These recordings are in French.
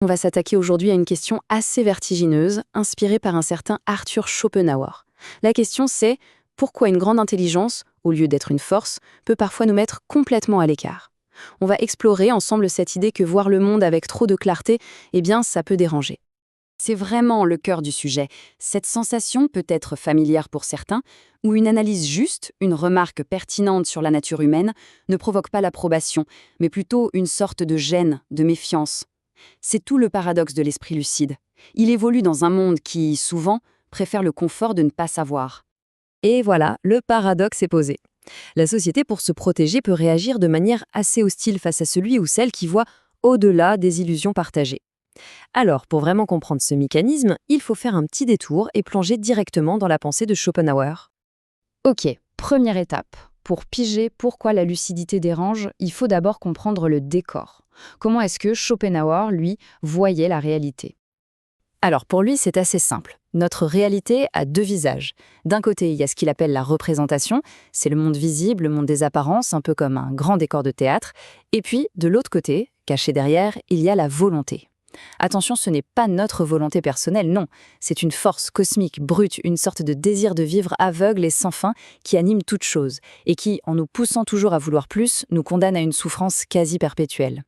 On va s'attaquer aujourd'hui à une question assez vertigineuse, inspirée par un certain Arthur Schopenhauer. La question c'est pourquoi une grande intelligence, au lieu d'être une force, peut parfois nous mettre complètement à l'écart. On va explorer ensemble cette idée que voir le monde avec trop de clarté, eh bien, ça peut déranger. C'est vraiment le cœur du sujet. Cette sensation peut être familière pour certains, où une analyse juste, une remarque pertinente sur la nature humaine, ne provoque pas l'approbation, mais plutôt une sorte de gêne, de méfiance. C'est tout le paradoxe de l'esprit lucide. Il évolue dans un monde qui, souvent, préfère le confort de ne pas savoir. Et voilà, le paradoxe est posé. La société, pour se protéger, peut réagir de manière assez hostile face à celui ou celle qui voit au-delà des illusions partagées. Alors, pour vraiment comprendre ce mécanisme, il faut faire un petit détour et plonger directement dans la pensée de Schopenhauer. Ok, première étape. Pour piger pourquoi la lucidité dérange, il faut d'abord comprendre le décor. Comment est-ce que Schopenhauer, lui, voyait la réalité? Alors pour lui, c'est assez simple. Notre réalité a deux visages. D'un côté, il y a ce qu'il appelle la représentation, c'est le monde visible, le monde des apparences, un peu comme un grand décor de théâtre. Et puis, de l'autre côté, caché derrière, il y a la volonté. Attention, ce n'est pas notre volonté personnelle, non. C'est une force cosmique, brute, une sorte de désir de vivre aveugle et sans fin qui anime toute chose, et qui, en nous poussant toujours à vouloir plus, nous condamne à une souffrance quasi perpétuelle.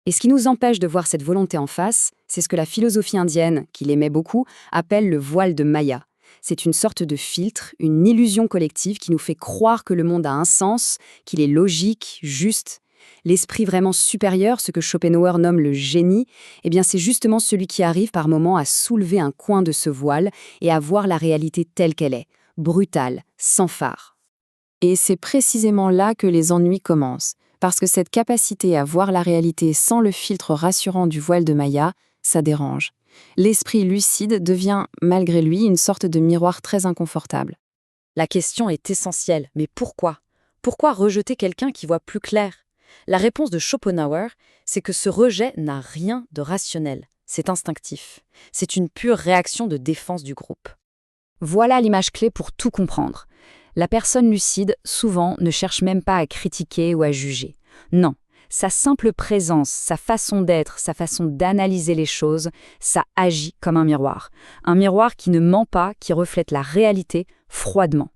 Et ce qui nous empêche de voir cette volonté en face, c'est ce que la philosophie indienne, qu'il aimait beaucoup, appelle le voile de Maya. C'est une sorte de filtre, une illusion collective qui nous fait croire que le monde a un sens, qu'il est logique, juste. L'esprit vraiment supérieur, ce que Schopenhauer nomme le génie, eh bien c'est justement celui qui arrive par moments à soulever un coin de ce voile et à voir la réalité telle qu'elle est, brutale, sans phare. Et c'est précisément là que les ennuis commencent. Parce que cette capacité à voir la réalité sans le filtre rassurant du voile de Maya, ça dérange. L'esprit lucide devient, malgré lui, une sorte de miroir très inconfortable. La question est essentielle, mais pourquoi? Pourquoi rejeter quelqu'un qui voit plus clair? La réponse de Schopenhauer, c'est que ce rejet n'a rien de rationnel. C'est instinctif. C'est une pure réaction de défense du groupe. Voilà l'image clé pour tout comprendre. La personne lucide, souvent, ne cherche même pas à critiquer ou à juger. Non, sa simple présence, sa façon d'être, sa façon d'analyser les choses, ça agit comme un miroir. Un miroir qui ne ment pas, qui reflète la réalité froidement.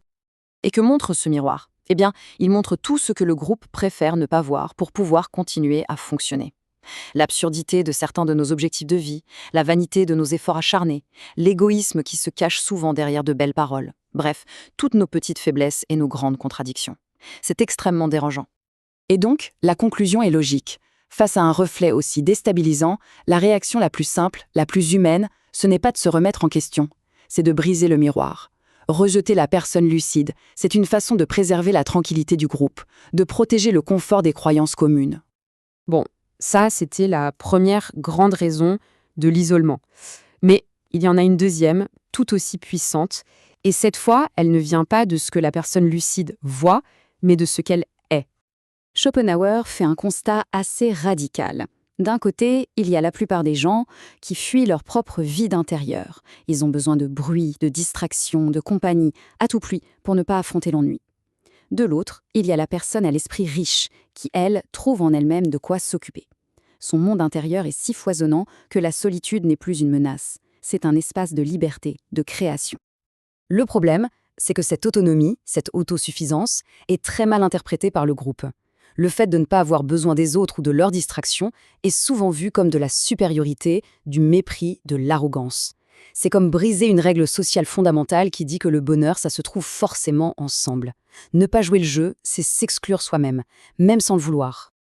Et que montre ce miroir? Eh bien, il montre tout ce que le groupe préfère ne pas voir pour pouvoir continuer à fonctionner. L'absurdité de certains de nos objectifs de vie, la vanité de nos efforts acharnés, l'égoïsme qui se cache souvent derrière de belles paroles. Bref, toutes nos petites faiblesses et nos grandes contradictions. C'est extrêmement dérangeant. Et donc, la conclusion est logique. Face à un reflet aussi déstabilisant, la réaction la plus simple, la plus humaine, ce n'est pas de se remettre en question, c'est de briser le miroir. Rejeter la personne lucide, c'est une façon de préserver la tranquillité du groupe, de protéger le confort des croyances communes. Bon, ça, c'était la première grande raison de l'isolement. Mais il y en a une deuxième, tout aussi puissante, et cette fois, elle ne vient pas de ce que la personne lucide voit, mais de ce qu'elle est. Schopenhauer fait un constat assez radical. D'un côté, il y a la plupart des gens qui fuient leur propre vide intérieur. Ils ont besoin de bruit, de distraction, de compagnie, à tout prix, pour ne pas affronter l'ennui. De l'autre, il y a la personne à l'esprit riche, qui, elle, trouve en elle-même de quoi s'occuper. Son monde intérieur est si foisonnant que la solitude n'est plus une menace. C'est un espace de liberté, de création. Le problème, c'est que cette autonomie, cette autosuffisance, est très mal interprétée par le groupe. Le fait de ne pas avoir besoin des autres ou de leur distraction est souvent vu comme de la supériorité, du mépris, de l'arrogance. C'est comme briser une règle sociale fondamentale qui dit que le bonheur, ça se trouve forcément ensemble. Ne pas jouer le jeu, c'est s'exclure soi-même, même sans le vouloir.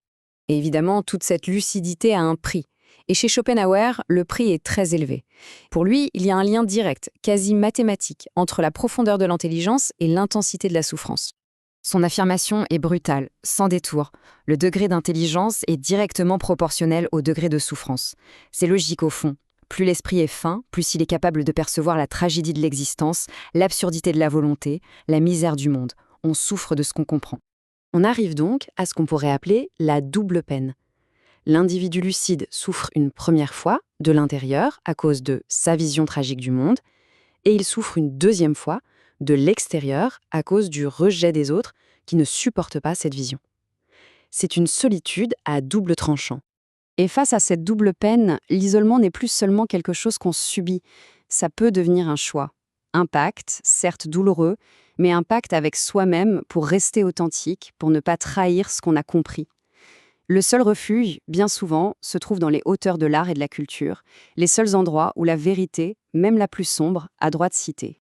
Et évidemment, toute cette lucidité a un prix. Et chez Schopenhauer, le prix est très élevé. Pour lui, il y a un lien direct, quasi mathématique, entre la profondeur de l'intelligence et l'intensité de la souffrance. Son affirmation est brutale, sans détour. Le degré d'intelligence est directement proportionnel au degré de souffrance. C'est logique au fond. Plus l'esprit est fin, plus il est capable de percevoir la tragédie de l'existence, l'absurdité de la volonté, la misère du monde. On souffre de ce qu'on comprend. On arrive donc à ce qu'on pourrait appeler la double peine. L'individu lucide souffre une première fois, de l'intérieur, à cause de sa vision tragique du monde, et il souffre une deuxième fois, de l'extérieur, à cause du rejet des autres qui ne supportent pas cette vision. C'est une solitude à double tranchant. Et face à cette double peine, l'isolement n'est plus seulement quelque chose qu'on subit, ça peut devenir un choix. Un pacte, certes douloureux, mais un pacte avec soi-même pour rester authentique, pour ne pas trahir ce qu'on a compris. Le seul refuge, bien souvent, se trouve dans les hauteurs de l'art et de la culture, les seuls endroits où la vérité, même la plus sombre, a droit de citer.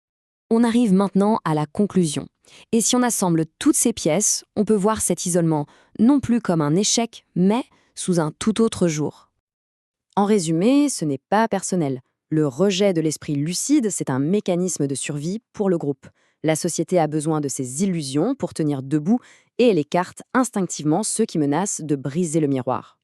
On arrive maintenant à la conclusion. Et si on assemble toutes ces pièces, on peut voir cet isolement non plus comme un échec, mais sous un tout autre jour. En résumé, ce n'est pas personnel. Le rejet de l'esprit lucide, c'est un mécanisme de survie pour le groupe. La société a besoin de ses illusions pour tenir debout et elle écarte instinctivement ceux qui menacent de briser le miroir.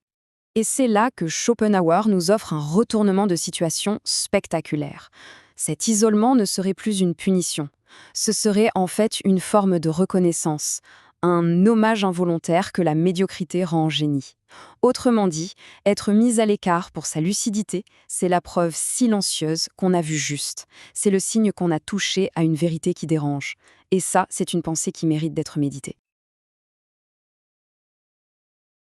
Et c'est là que Schopenhauer nous offre un retournement de situation spectaculaire. Cet isolement ne serait plus une punition. Ce serait en fait une forme de reconnaissance, un hommage involontaire que la médiocrité rend en génie. Autrement dit, être mis à l'écart pour sa lucidité, c'est la preuve silencieuse qu'on a vu juste. C'est le signe qu'on a touché à une vérité qui dérange. Et ça, c'est une pensée qui mérite d'être méditée.